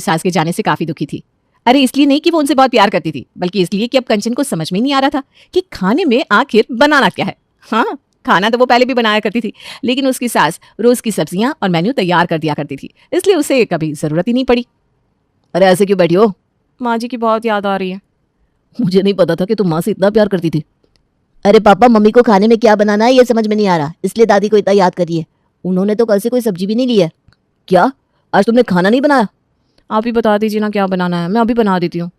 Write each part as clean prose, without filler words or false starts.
सास के जाने से काफी दुखी थी। अरे इसलिए नहीं कि वो उनसे बहुत प्यार करती थी, बल्कि इसलिए कि अब कंचन को समझ में नहीं आ रहा था कि खाने में आखिर बनाना क्या है। हाँ, खाना तो वो पहले भी बनाया करती थी, लेकिन उसकी सास रोज की सब्जियां और मेन्यू तैयार कर दिया करती थी, इसलिए उसे कभी जरूरत ही नहीं पड़ी। अरे ऐसे क्यों बैठी हो? माँ जी की बहुत याद आ रही है। मुझे नहीं पता था कि तुम माँ से इतना प्यार करती थी। अरे पापा, मम्मी को खाने में क्या बनाना है ये समझ में नहीं आ रहा, इसलिए दादी को इतना याद करिए। उन्होंने तो कल से कोई सब्जी भी नहीं ली है। क्या? आज तुमने खाना नहीं बनाया? आप ही बता दीजिए ना क्या बनाना है, मैं अभी बना देती हूँ।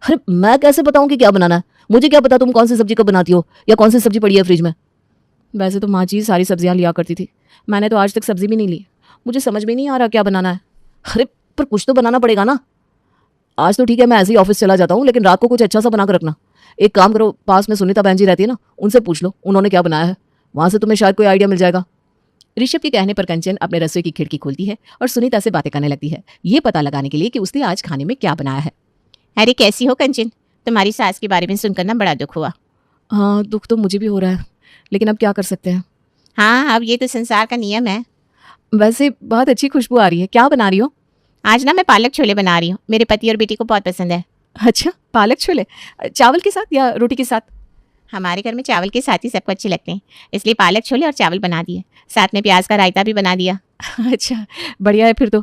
अरे मैं कैसे बताऊँ कि क्या बनाना है? मुझे क्या पता तुम कौन सी सब्जी कब बनाती हो या कौन सी सब्जी पड़ी है फ्रिज में। वैसे तो माँ जी सारी सब्जियां लिया करती थी, मैंने तो आज तक सब्जी भी नहीं ली। मुझे समझ में नहीं आ रहा क्या बनाना है। अरे पर कुछ तो बनाना पड़ेगा ना। आज तो ठीक है, मैं ऐसे ही ऑफिस चला जाता हूँ, लेकिन रात को कुछ अच्छा सा बना कर रखना। एक काम करो, पास में सुनीता बहन जी रहती है ना, उनसे पूछ लो उन्होंने क्या बनाया है, वहां से तुम्हें शायद कोई आइडिया मिल जाएगा। ऋषभ के कहने पर कंचन अपने रसोई की खिड़की खोलती है और सुनीता से बातें करने लगती है, ये पता लगाने के लिए कि उसने आज खाने में क्या बनाया है। अरे कैसी हो कंचन, तुम्हारी सास के बारे में सुनकर ना बड़ा दुख हुआ। हाँ दुख तो मुझे भी हो रहा है, लेकिन अब क्या कर सकते हैं। हाँ, अब ये तो संसार का नियम है। वैसे बहुत अच्छी खुशबू आ रही है, क्या बना रही हो? आज ना मैं पालक छोले बना रही हूँ, मेरे पति और बेटी को बहुत पसंद है। अच्छा, पालक छोले चावल के साथ या रोटी के साथ? हमारे घर में चावल के साथ ही सबको अच्छे लगते हैं, इसलिए पालक छोले और चावल बना दिए, साथ में प्याज का रायता भी बना दिया। अच्छा बढ़िया है फिर तो।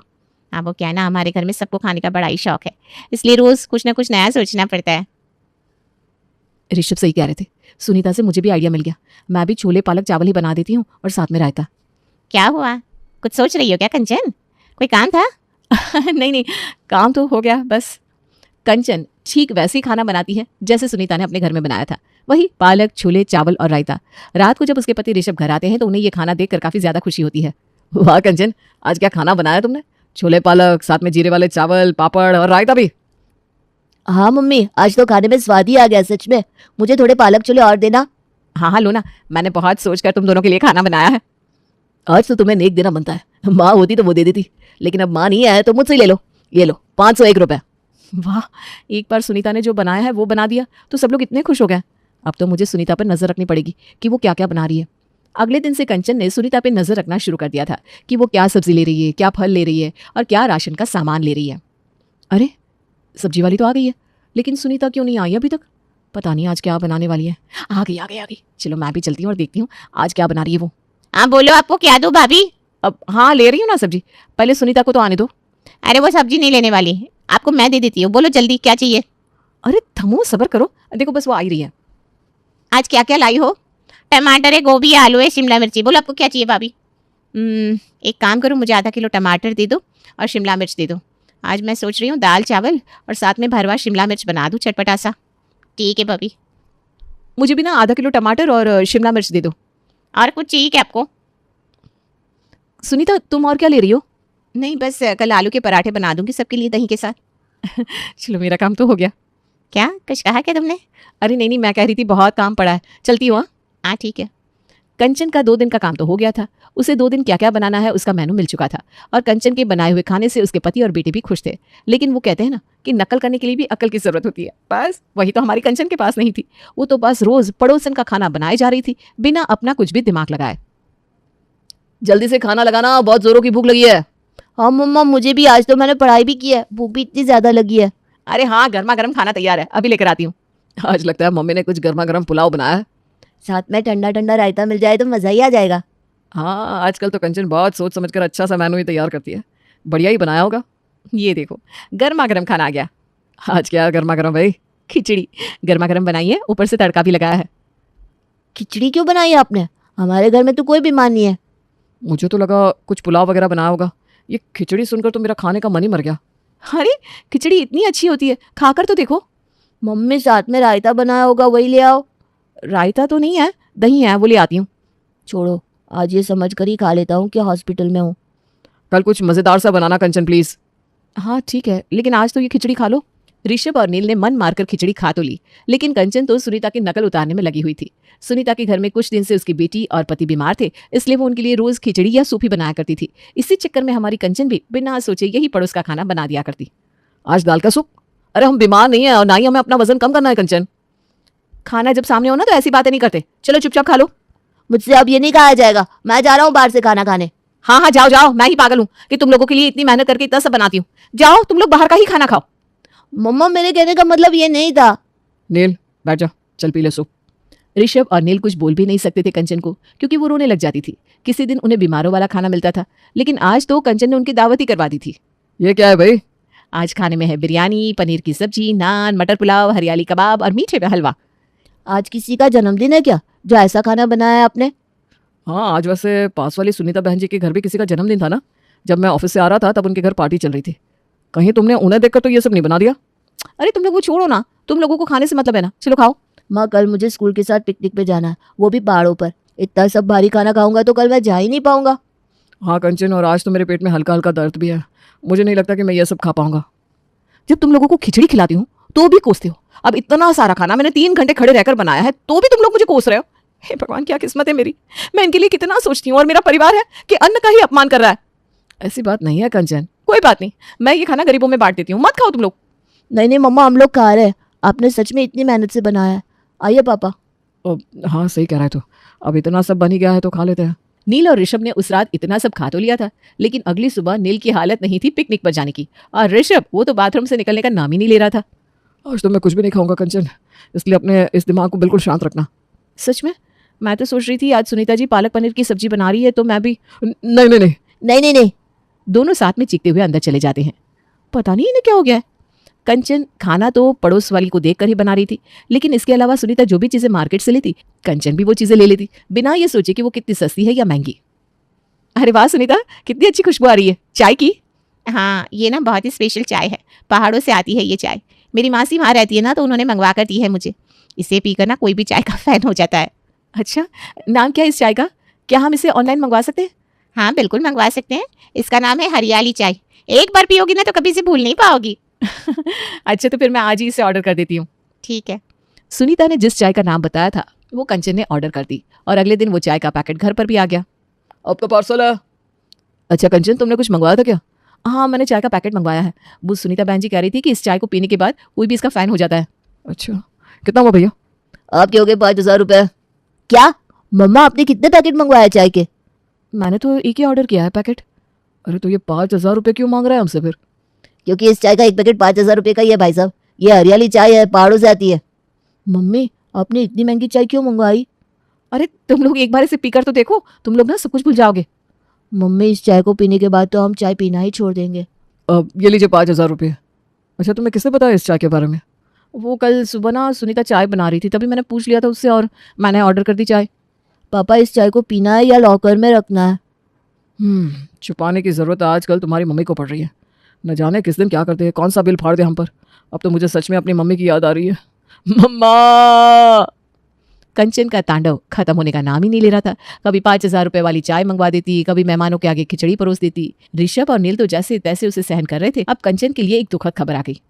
हाँ, वो क्या है ना, हमारे घर में सबको खाने का बड़ा ही शौक है, इसलिए रोज कुछ ना कुछ नया सोचना पड़ता है। ऋषभ सही कह रहे थे, सुनीता से मुझे भी आइडिया मिल गया, मैं भी छोले पालक चावल ही बना देती हूँ और साथ में रायता। क्या हुआ, कुछ सोच रही हो क्या कंचन? कोई काम था? नहीं नहीं, काम तो हो गया बस। कंचन ठीक वैसे ही खाना बनाती है जैसे सुनीता ने अपने घर में बनाया था, वही पालक छोले चावल और रायता। रात को जब उसके पति ऋषभ घर आते हैं तो उन्हें ये खाना देखकर काफी ज्यादा खुशी होती है। वाह कंचन, आज क्या खाना बनाया तुमने? छोले पालक, साथ में जीरे वाले चावल, पापड़ और रायता भी। हाँ मम्मी, आज तो खाने में स्वाद ही आ गया सच में। मुझे थोड़े पालक छोले और देना। हाँ हाँ लो ना, मैंने बहुत सोचकर तुम दोनों के लिए खाना बनाया है। आज तो तुम्हें नेक देना बनता है, माँ होती तो वो दे देती, लेकिन अब माँ नहीं है तो मुझसे ही ले लो। ये लो 501 रुपए। वाह, एक बार सुनीता ने जो बनाया है वो बना दिया तो सब लोग इतने खुश हो गए। अब तो मुझे सुनीता पर नजर रखनी पड़ेगी कि वो क्या क्या बना रही है। अगले दिन से कंचन ने सुनीता पे नजर रखना शुरू कर दिया था कि वो क्या सब्जी ले रही है, क्या फल ले रही है और क्या राशन का सामान ले रही है। अरे सब्जी वाली तो आ गई है, लेकिन सुनीता क्यों नहीं आई अभी तक? पता नहीं आज क्या बनाने वाली है। आ गई आ गई आ गई, चलो मैं भी चलती हूँ और देखती हूँ आज क्या बना रही है वो। हाँ बोलो, आपको क्या दूं भाभी? अब हाँ ले रही हूँ ना सब्जी, पहले सुनीता को तो आने दो। अरे वो सब्जी नहीं लेने वाली, आपको मैं दे देती हूँ, बोलो जल्दी क्या चाहिए। अरे थमो, सब्र करो, देखो बस वो आ ही रही है। आज क्या क्या लाई हो? टमाटर है, गोभी है, आलू है, शिमला मिर्ची, बोलो आपको क्या चाहिए भाभी। एक काम करो, मुझे आधा किलो टमाटर दे दो और शिमला मिर्च दे दो। आज मैं सोच रही हूँ दाल चावल और साथ में भरवा शिमला मिर्च बना दूँ, चटपटा सा। ठीक है भाभी। मुझे भी ना आधा किलो टमाटर और शिमला मिर्च दे दो। और कुछ चाहिए क्या आपको? सुनीता तुम और क्या ले रही हो? नहीं, बस कल आलू के पराठे बना दूंगी सबके लिए दही के साथ। चलो मेरा काम तो हो गया। क्या कुछ कहा क्या तुमने? अरे नहीं नहीं, मैं कह रही थी बहुत काम पड़ा है, चलती हूँ। हाँ ठीक है। कंचन का 2 दिन का काम तो हो गया था, उसे 2 दिन क्या क्या बनाना है उसका मेनू मिल चुका था और कंचन के बनाए हुए खाने से उसके पति और बेटे भी खुश थे। लेकिन वो कहते हैं ना कि नकल करने के लिए भी अक्ल की जरूरत होती है, बस वही तो हमारी कंचन के पास नहीं थी। वो तो बस रोज पड़ोसन का खाना बनाए जा रही थी बिना अपना कुछ भी दिमाग लगाए। जल्दी से खाना लगाना, बहुत जोरों की भूख लगी है। हाँ मम्मा, मुझे भी, आज तो मैंने पढ़ाई भी की है, भूख भी इतनी ज्यादा लगी है। अरे हाँ, गर्मा गर्म खाना तैयार है, अभी लेकर आती हूँ। आज लगता है मम्मी ने कुछ गर्मा गर्म पुलाव बनाया है। साथ में ठंडा ठंडा रायता मिल जाए तो मजा ही आ जाएगा। हाँ आजकल तो कंचन बहुत सोच समझकर अच्छा सा मेनू ही तैयार करती है, बढ़िया ही बनाया होगा। ये देखो गर्मा गर्म खाना आ गया। आज क्या गर्मा गर्म भाई? खिचड़ी गर्मा गर्म बनाई है, ऊपर से तड़का भी लगाया है। खिचड़ी क्यों बनाई है आपने? हमारे घर में तो कोई बीमार नहीं है। मुझे तो लगा कुछ पुलाव वगैरह बनाया होगा, ये खिचड़ी सुनकर तो मेरा खाने का मन ही मर गया। अरे खिचड़ी इतनी अच्छी होती है, खाकर तो देखो। मम्मी साथ में रायता बनाया होगा, वही ले आओ। रायता तो नहीं है, दही है, वो ले आती हूँ। छोड़ो, आज ये समझ कर ही खा लेता हूँ कि हॉस्पिटल में हूँ। कल कुछ मजेदार सा बनाना कंचन प्लीज। हाँ ठीक है, लेकिन आज तो ये खिचड़ी खा लो। ऋषभ और नील ने मन मारकर खिचड़ी खा तो ली, लेकिन कंचन तो सुनीता की नकल उतारने में लगी हुई थी। सुनीता के घर में कुछ दिन से उसकी बेटी और पति बीमार थे, इसलिए वो उनके लिए रोज खिचड़ी या सूप ही बनाया करती थी। इसी चक्कर में हमारी कंचन भी बिना सोचे यही पड़ोस का खाना बना दिया करती। आज दाल का सूप? अरे हम बीमार नहीं है और ना ही हमें अपना वजन कम करना है कंचन। खाना जब सामने हो ना तो ऐसी बातें नहीं करते, चलो चुपचाप खा लो। मुझसे अब ये नहीं खाया जाएगा, मैं जा रहा हूँ बाहर से खाना खाने। हाँ हाँ जाओ जाओ, मैं ही पागल हूँ कि तुम लोगों के लिए इतनी मेहनत करके इतना सब बनाती हूँ। जाओ तुम लोग बाहर का ही खाना खाओ। मम्मा मेरे कहने का मतलब ये नहीं था। नील बैठ जा, चल पी ले सूप। ऋषभ और नील कुछ बोल भी नहीं सकते थे कंचन को, क्योंकि वो रोने लग जाती थी। किसी दिन उन्हें बीमारों वाला खाना मिलता था, लेकिन आज तो कंचन ने उनकी दावत ही करवा दी थी। ये क्या है भाई? आज खाने में है बिरयानी, पनीर की सब्जी, नान, मटर पुलाव, हरियाली कबाब और मीठे में हलवा। आज किसी का जन्मदिन है क्या जो ऐसा खाना बनाया है आपने? हाँ, आज वैसे पास वाली सुनीता बहन जी के घर भी किसी का जन्मदिन था ना। जब मैं ऑफिस से आ रहा था तब उनके घर पार्टी चल रही थी। कहीं तुमने उन्हें देखकर तो ये सब नहीं बना दिया? अरे तुम लोग वो छोड़ो ना, तुम लोगों को खाने से मतलब है ना, चलो खाओ। माँ कल मुझे स्कूल के साथ पिकनिक पे जाना है, वो भी पहाड़ों पर। इतना सब भारी खाना खाऊंगा तो कल मैं जा ही नहीं पाऊंगा। हाँ कंचन, और आज तो मेरे पेट में हल्का हल्का दर्द भी है। मुझे नहीं लगता कि मैं ये सब खा पाऊंगा। जब तुम लोगों को खिचड़ी खिलाती हूँ तो भी कोसते हो। अब इतना सारा खाना मैंने 3 घंटे खड़े रहकर बनाया है तो भी तुम लोग मुझे कोस रहे हो। हे भगवान, क्या किस्मत है मेरी। मैं इनके लिए कितना सोचती हूँ और मेरा परिवार है कि अन्न का ही अपमान कर रहा है। ऐसी बात नहीं है कंचन, कोई बात नहीं, मैं ये खाना गरीबों में बांट देती हूँ, मत खाओ तुम लोग। नहीं नहीं मम्मा, हम लोग खा रहे हैं। आपने सच में इतनी मेहनत से बनाया है। आइए पापा। हाँ सही कह रहा है तो, अब इतना सब बन ही गया है तो खा लेते हैं। नील और ऋषभ ने उस रात इतना सब खा तो लिया था, लेकिन अगली सुबह नील की हालत नहीं थी पिकनिक पर जाने की, और ऋषभ वो तो बाथरूम से निकलने का नाम ही नहीं ले रहा था। आज तो मैं कुछ भी नहीं खाऊंगा कंचन, इसलिए अपने इस दिमाग को बिल्कुल शांत रखना। सच में? मैं तो सोच रही थी आज सुनीता जी पालक पनीर की सब्जी बना रही है तो मैं भी। नहीं नहीं नहीं नहीं नहीं नहीं। दोनों साथ में चीखते हुए अंदर चले जाते हैं। पता नहीं इन्हें क्या हो गया है। कंचन खाना तो पड़ोस वाली को देखकर ही बना रही थी, लेकिन इसके अलावा सुनीता जो भी चीजें मार्केट से लेती कंचन भी वो चीजें ले लेती, बिना ये सोचे कि वो कितनी सस्ती है या महंगी। अरे वाह सुनीता, कितनी अच्छी खुशबू आ रही है चाय की। हाँ, ये ना बहुत ही स्पेशल चाय है, पहाड़ों से आती है ये चाय। मेरी मासी वहाँ रहती है ना, तो उन्होंने मंगवा कर दी है मुझे। इसे पीकर ना कोई भी चाय का फैन हो जाता है। अच्छा, नाम क्या है इस चाय का? क्या हम इसे ऑनलाइन मंगवा सकते हैं? हाँ बिल्कुल मंगवा सकते हैं। इसका नाम है हरियाली चाय। एक बार पियोगी ना तो कभी इसे भूल नहीं पाओगी। अच्छा, तो फिर मैं आज ही इसे ऑर्डर कर देती हूँ। ठीक है। सुनीता ने जिस चाय का नाम बताया था वो कंचन ने ऑर्डर कर दी, और अगले दिन वो चाय का पैकेट घर पर भी आ गया। आपका पार्सल है। अच्छा कंचन, तुमने कुछ मंगवाया था क्या? हाँ, मैंने चाय का पैकेट मंगवाया है। वो सुनीता बहन जी कह रही थी कि इस चाय को पीने के बाद कोई भी इसका फैन हो जाता है। अच्छा, कितना हुआ भैया? आपके हो गए 5,000 रुपए। क्या मम्मा, आपने कितने पैकेट मंगवाए चाय के? मैंने तो एक ही ऑर्डर किया है पैकेट। अरे तो ये 5,000 रुपये क्यों मांग रहा है हमसे फिर? क्योंकि इस चाय का एक पैकेट 5,000 रुपए का ही है भाई साहब। ये हरियाली चाय है, पहाड़ों से आती है। मम्मी, आपने इतनी महंगी चाय क्यों मंगवाई? अरे तुम लोग एक बार इसे पीकर तो देखो, तुम लोग ना सब कुछ भूल जाओगे। मम्मी, इस चाय को पीने के बाद तो हम चाय पीना ही छोड़ देंगे। अब ये लीजिए 5,000 रुपये। अच्छा, तुम्हें किसने बताया इस चाय के बारे में? वो कल सुबह ना सुनीता चाय बना रही थी, तभी मैंने पूछ लिया था उससे और मैंने ऑर्डर कर दी चाय। पापा, इस चाय को पीना है या लॉकर में रखना है? छुपाने की ज़रूरत आजकल तुम्हारी मम्मी को पड़ रही है। न जाने किस दिन क्या करते हैं, कौन सा बिल फाड़ दे हम पर। अब तो मुझे सच में अपनी मम्मी की याद आ रही है। मम्मा! कंचन का तांडव खत्म होने का नाम ही नहीं ले रहा था। कभी 5,000 रुपये वाली चाय मंगवा देती, कभी मेहमानों के आगे खिचड़ी परोस देती। ऋषभ और नील तो जैसे तैसे उसे सहन कर रहे थे। अब कंचन के लिए एक दुखद खबर आ गई।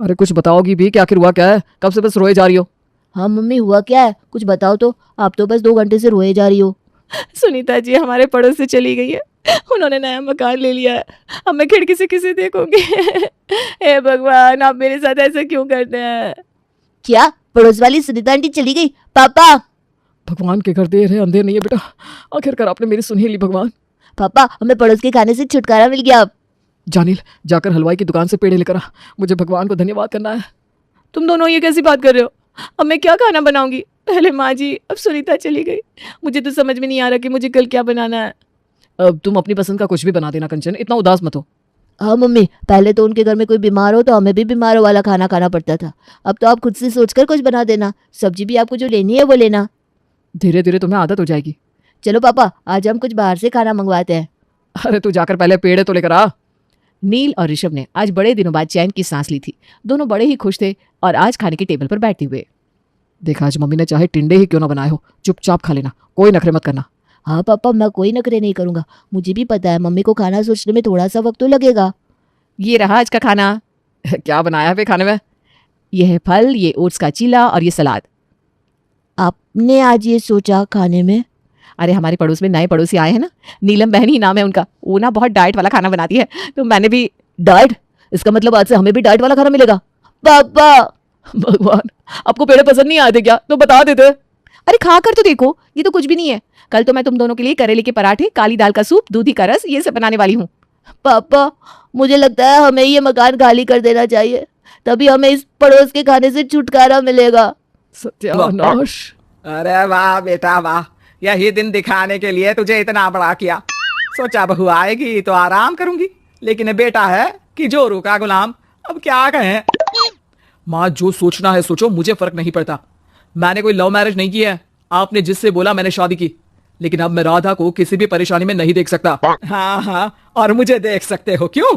अरे कुछ बताओगी भी कि आखिर हुआ क्या है? कब से बस रोए जा रही हो? हाँ मम्मी, हुआ क्या है? कुछ बताओ तो। आप तो बस 2 घंटे से रोए जा रही हो। सुनीता जी हमारे पड़ोस से चली गई है। उन्होंने नया मकान ले लिया है। अब मैं खिड़की से किसे देखूंगी? हे भगवान, आप मेरे साथ ऐसा क्यों करते हैं? क्या पड़ोस वाली सुनीता आंटी चली गई? पापा! भगवान के घर देर है अंधेर नहीं है बेटा। आखिरकार आपने मेरी सुन ही ली भगवान। पापा, हमें पड़ोस के खाने से छुटकारा मिल गया अब। जानिल, जाकर हलवाई की दुकान से पेड़े लेकर आ। मुझे भगवान को धन्यवाद करना है। तुम दोनों ये कैसी बात कर रहे हो? अब मैं क्या खाना बनाऊंगी? पहले माँ जी, अब सुनीता चली गई। मुझे तो समझ में नहीं आ रहा कि मुझे कल क्या बनाना है। अब तुम अपनी पसंद का कुछ भी बना देना कंचन, इतना उदास मत हो। हाँ मम्मी, पहले तो उनके घर में कोई बीमार हो तो हमें भी बीमारों वाला खाना खाना पड़ता था। अब तो आप खुद से सोचकर कुछ बना देना। सब्जी भी आपको जो लेनी है वो लेना। धीरे धीरे तुम्हें आदत हो जाएगी। चलो पापा, आज हम कुछ बाहर से खाना मंगवाते हैं। अरे तू जाकर पहले पेड़े तो लेकर आ। नील और ऋषभ ने आज बड़े दिनों बाद चैन की सांस ली थी। दोनों बड़े ही खुश थे और आज खाने की टेबल पर बैठते हुए। देखा, आज मम्मी ने चाहे टिंडे ही क्यों ना बनाए हो, चुपचाप खा लेना, कोई नखरे मत करना। हाँ पापा, मैं कोई नखरे नहीं करूंगा। मुझे भी पता है मम्मी को खाना सोचने में थोड़ा सा वक्त तो लगेगा। ये रहा आज का खाना। क्या बनाया है खाने में? ये है फल, ये ओट्स का चीला और ये सलाद। आपने आज ये सोचा खाने में? अरे हमारे पड़ोस में नए पड़ोसी आए हैं ना, नीलम बहन ही नाम है उनका। वो ना बहुत डाइट वाला खाना बनाती है, तो मैंने भी। डाइट? इसका मतलब आज से हमें भी डाइट वाला खाना मिलेगा? पापा! भगवान, आपको पेड़े पसंद नहीं आते क्या? तो बता देते। अरे खा कर तो देखो, ये तो कुछ भी नहीं है। कल तो मैं तुम दोनों के लिए करेले के पराठे, काली दाल का सूप, दूधी का रस ये सब बनाने वाली हूँ। पापा, मुझे लगता है हमें ये मकान खाली कर देना चाहिए, तभी हमें इस पड़ोस के खाने से छुटकारा मिलेगा। सत्यानाश। अरे वाह बेटा वाह, यही दिन दिखाने के लिए तुझे इतना बड़ा किया। सोचा बहू आएगी तो आराम करूंगी, लेकिन बेटा है कि जोरू का गुलाम, अब क्या कहें। माँ जो सोचना है सोचो, मुझे फर्क नहीं पड़ता। मैंने कोई लव मैरिज नहीं की है, आपने जिससे बोला मैंने शादी की, लेकिन अब मैं राधा को किसी भी परेशानी में नहीं देख सकता। हाँ हाँ, और मुझे देख सकते हो क्यों?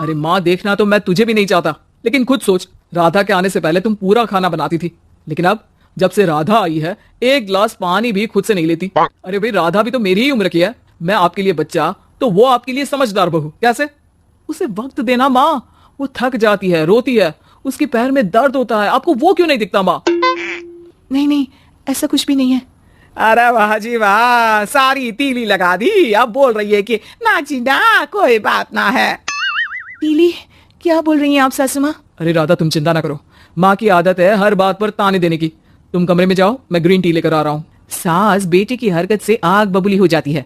अरे माँ देखना तो मैं तुझे भी नहीं चाहता, लेकिन खुद सोच, राधा के आने से पहले तुम पूरा खाना बनाती थी, लेकिन अब जब से राधा आई है एक गिलास पानी भी खुद से नहीं लेती। अरे भाई राधा भी तो मेरी ही उम्र की है, मैं आपके लिए बच्चा तो वो आपके लिए समझदार बहू। कैसे? उसे वक्त देना माँ, वो थक जाती है, रोती है, उसके पैर में दर्द होता है, आपको वो क्यों नहीं दिखता माँ? नहीं नहीं, ऐसा कुछ भी नहीं है। अरे वाह जी वाह, सारी तीली लगा दी, अब बोल रही है कि ना जी ना, कोई बात ना है। तीली? क्या बोल रही हैं आप सासू माँ? अरे राधा तुम चिंता ना करो, माँ की आदत है हर बात पर ताने देने की। तुम कमरे में जाओ, मैं ग्रीन टी लेकर आ रहा हूँ। सास बेटे की हरकत से आग बबूली हो जाती है।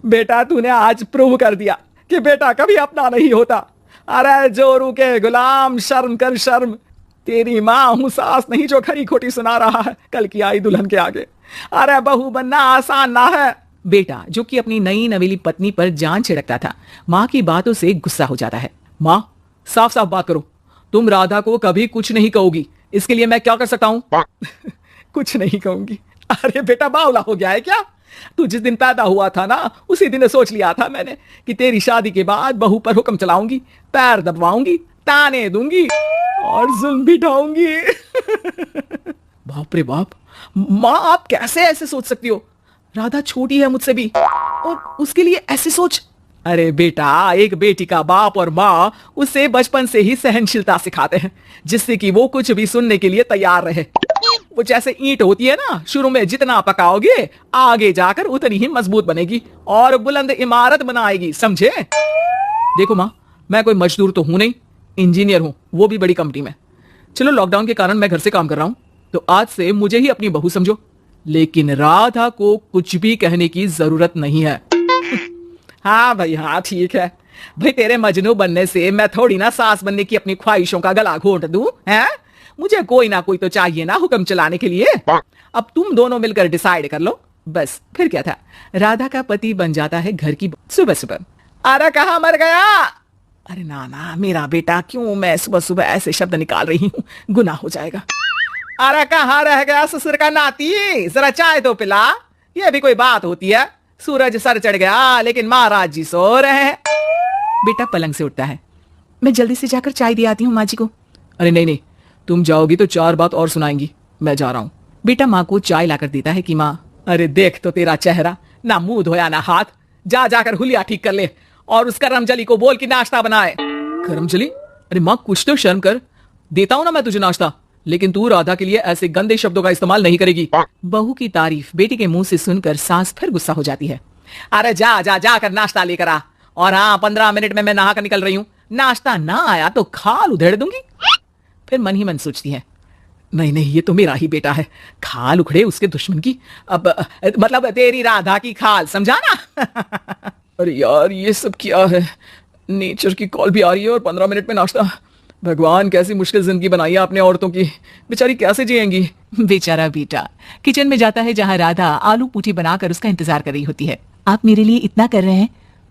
बेटा तूने आज प्रूव कर दिया कि बेटा कभी अपना नहीं होता। अरे जोरू के गुलाम, शर्म कर शर्म। तेरी माँ हूँ, सास नहीं जो खरी खोटी सुना रहा है कल की आई दुल्हन के आगे। अरे बहू बनना आसान ना है। बेटा जो कि अपनी नई नवेली पत्नी पर जान छिड़कता था, माँ की बातों से गुस्सा हो जाता है। माँ साफ साफ बात करो, तुम राधा को कभी कुछ नहीं कहोगी, इसके लिए मैं क्या कर सकता हूँ? कुछ नहीं कहूंगी? अरे बेटा बावला हो गया है क्या? तू जिस दिन पैदा हुआ था ना, उसी दिन सोच लिया था मैंने कि तेरी शादी के बाद बहू पर हुक्म चलाऊंगी, पैर दबवाऊंगी, ताने दूंगी और जुल्म भी ढाऊंगी। बाप रे बाप, माँ आप कैसे ऐसे सोच सकती हो? राधा छोटी है मुझसे भी, और उसके लिए ऐसे सोच। अरे बेटा, एक बेटी का बाप और माँ उसे बचपन से ही सहनशीलता सिखाते हैं, जिससे कि वो कुछ भी सुनने के लिए तैयार रहे। वो जैसे ईंट होती है ना, शुरू में जितना पकाओगे आगे जाकर उतनी ही मजबूत बनेगी और बुलंद इमारत बनाएगी, समझे? देखो माँ, मैं कोई मजदूर तो हूं नहीं, इंजीनियर हूं, वो भी बड़ी कंपनी में। चलो लॉकडाउन के कारण मैं घर से काम कर रहा हूं, तो आज से मुझे ही अपनी बहू समझो, लेकिन राधा को कुछ भी कहने की जरूरत नहीं है। हाँ भाई हाँ, ठीक है भाई, तेरे मजनू बनने से मैं थोड़ी ना सास बनने की अपनी ख्वाहिशों का गला घोंट दूं, हैं? मुझे कोई ना कोई तो चाहिए ना हुक्म चलाने के लिए। अब तुम दोनों मिलकर डिसाइड कर लो, बस फिर क्या था, राधा का पति बन जाता है घर की सुबह सुबह। अरे कहाँ मर गया? अरे ना ना मेरा बेटा, क्यों मैं सुबह सुबह ऐसे शब्द निकाल रही हूँ, गुनाह हो जाएगा। अरे कहाँ रह गया ससुर का नाती, जरा चाय तो पिला, ये भी कोई बात होती है? सूरज सर चढ़ गया लेकिन महाराज जी सो रहे हैं। बेटा पलंग से उठता है, मैं जल्दी से जाकर चाय दे आती हूँ माँ जी को। अरे नहीं नहीं, तुम जाओगी तो 4 बात और सुनाएंगी, मैं जा रहा हूँ। बेटा माँ को चाय लाकर देता है कि माँ, अरे देख तो तेरा चेहरा, ना मुंह धोया ना हाथ, जा जाकर हुलिया ठीक कर ले और उस करमजली को बोल कि नाश्ता बनाए। करमजली? अरे माँ कुछ तो शर्म कर, देता हूं ना मैं तुझे नाश्ता, लेकिन तू राधा के लिए ऐसे गंदे शब्दों का इस्तेमाल नहीं करेगी। बहू की तारीफ बेटी के मुंह से सुनकर सास फिर गुस्सा हो जाती है। अरे जा जा जाकर नाश्ता लेकर आ, और हाँ 15 मिनट में मैं नहा कर निकल रही हूँ, नाश्ता ना आया तो खाल उधेड़ दूंगी। फिर मन ही मन सोचती है, नहीं नहीं, ये तो मेरा ही बेटा है, खाल उखड़े उसके दुश्मन की, अब मतलब तेरी राधा की खाल, समझा ना? अरे यार ये सब क्या है, नेचर की कॉल भी आ रही है और 15 मिनट में नाश्ता। भगवान कैसी मुश्किल जिंदगी बनाई है आपने औरतों की, बेचारी कैसे जिएंगी। बेचारा बेटा किचन में जाता है जहाँ राधा आलू पूठी बनाकर उसका इंतजार कर रही होती है। आप मेरे लिए इतना कर रहे हैं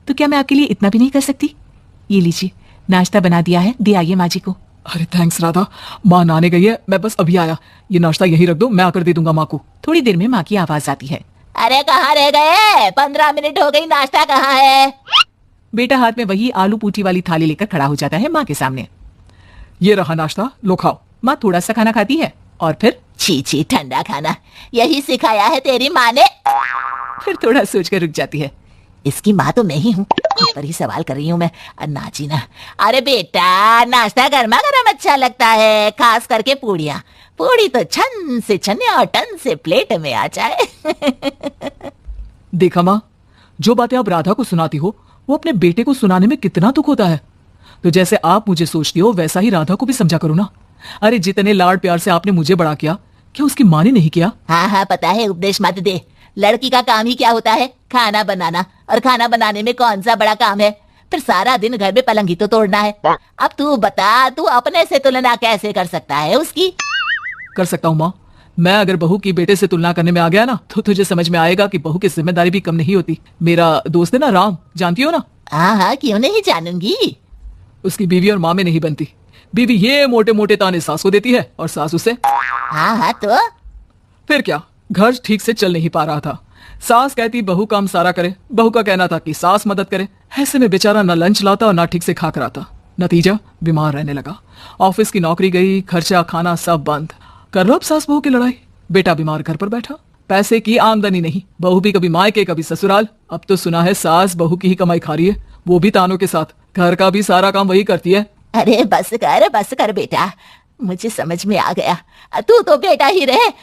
तो क्या मैं आपके लिए इतना भी नहीं कर सकती? ये लीजिए नाश्ता बना दिया है, दे आइए माँ जी को। अरे थैंक्स राधा, माँ नहाने गई है, मैं बस अभी आया, ये नाश्ता यहीं रख दो, मैं आकर दे दूंगा माँ को। थोड़ी देर में माँ की आवाज आती है, अरे कहाँ रह गए? 15 मिनट हो गई, नाश्ता कहाँ है? बेटा हाथ में वही आलू पूठी वाली थाली लेकर खड़ा हो जाता है माँ के सामने। ये रहा नाश्ता, लो खाओ। माँ थोड़ा सा खाना खाती है और फिर छी छी, ठंडा खाना, यही सिखाया है तेरी माँ ने? फिर थोड़ा सोचकर रुक जाती है। इसकी माँ तो मैं ही हूँ, खुद पर ही सवाल कर रही हूँ मैं, नाची ना। अरे बेटा नाश्ता गर्मा गर्म अच्छा लगता है, खास करके पूड़ियाँ। पूड़ी तो छन से छने और टन से प्लेट में आ जाए। देखा माँ, जो बातें आप राधा को सुनाती हो वो अपने बेटे को सुनाने में कितना दुख होता है। तो जैसे आप मुझे सोचती हो वैसा ही राधा को भी समझा करो ना। अरे जितने लाड प्यार से आपने मुझे बड़ा किया, क्या उसकी माँ ने नहीं किया? हाँ हाँ पता है, उपदेश मत दे, लड़की का काम ही क्या होता है? खाना बनाना। और खाना बनाने में कौन सा बड़ा काम है? फिर सारा दिन घर में पलंग ही तो तोड़ना है। अब तू बता, तू अपने से तुलना कैसे कर सकता है उसकी? कर सकता हूँ माँ। मैं अगर बहू की बेटे से तुलना करने में आ गया ना, तो तुझे समझ में आएगा कि बहू की जिम्मेदारी भी कम नहीं होती। मेरा दोस्त है ना राम, जानती हो ना? हाँ हाँ, क्यों नहीं जानूंगी। उसकी बीवी और माँ में नहीं बनती। बीवी ये मोटे मोटे ताने सास को देती है और सास उसे। हाँ हाँ, तो फिर क्या, घर ठीक से चल नहीं पा रहा था। सास कहती बहू काम सारा करे, बहू का कहना था कि सास मदद करे। ऐसे में बेचारा न लंच लाता और ना ठीक से खाकर आता। नतीजा, बीमार रहने लगा। ऑफिस की नौकरी गई, खर्चा खाना सब बंद। कर लो अब सास बहू की लड़ाई। बेटा बीमार घर पर बैठा, पैसे की आमदनी नहीं। बहू भी कभी मायके कभी ससुराल। अब तो सुना है सास बहू की ही कमाई खा रही है, वो भी तानों के साथ। घर का भी सारा काम वही करती है। अरे बस कर बेटा, मुझे समझ में आ गया। तू तो बेटा ही रहे,